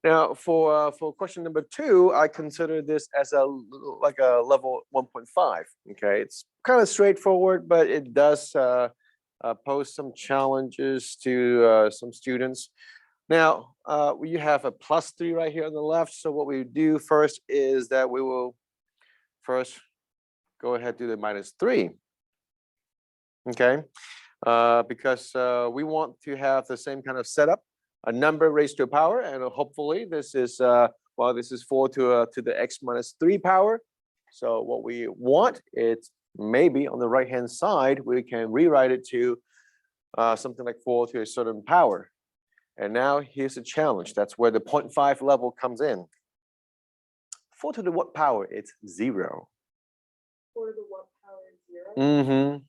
Now, for question number 2, I consider this as like a level 1.5. Okay, it's kind of straightforward, but it does pose some challenges to some students. Now, you have a +3 right here on the left. So what we do first is that we will first go ahead and do the -3. Okay, because we want to have the same kind of setup, a number raised to a power, and hopefully this is well, this is 4 to the x minus 3 power. So what we want is maybe on the right hand side we can rewrite it to something like 4 to a certain power. And now here's a challenge. That's where the 0.5 level comes in. 4 to the what power? It's 0. 4 to the what power is 0? Mm-hmm.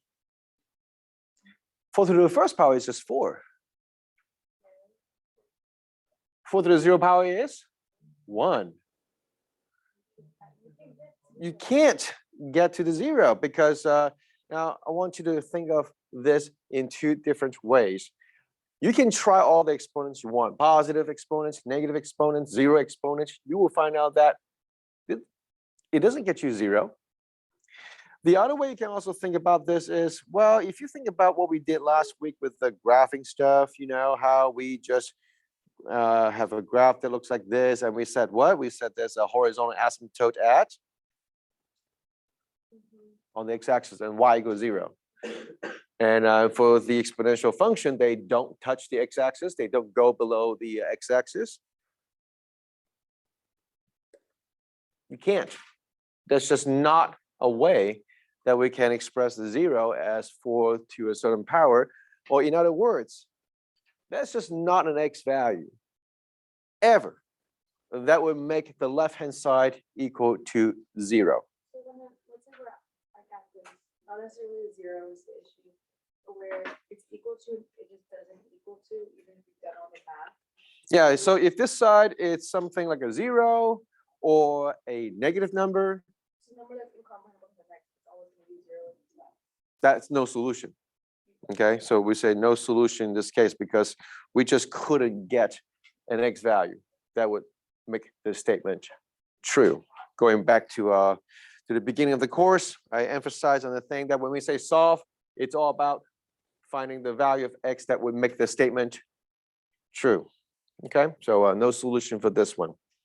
4 to the first power is just 4. 4 to the 0 power is 1. You can't get to the 0 because now I want you to think of this in 2 different ways. You can try all the exponents you want, positive exponents, negative exponents, 0 exponents. You will find out that it doesn't get you 0. The other way you can also think about this is, well, if you think about what we did last week with the graphing stuff, you know, how we just have a graph that looks like this, and we said what? We said there's a horizontal asymptote at on the x-axis and y equals 0. And for the exponential function, they don't touch the x-axis. They don't go below the x-axis. You can't. That's just not a way that we can express the 0 as 4 to a certain power. Or in other words, that's just not an x value ever that would make the left-hand side equal to 0. So then let's say we're at this, not necessarily 0 is the issue, but where it's equal to, it just doesn't equal to, even if you've done all the math. Yeah, so if this side is something like a 0 or a negative number, it's a number that's incomprehensible to the next, it's always going to be 0. that's no solution. Okay, so we say no solution in this case because we just couldn't get an x value that would make the statement true. Going back to the beginning of the course, I emphasize on the thing that when we say solve, it's all about finding the value of x that would make the statement true. Okay, so no solution for this one.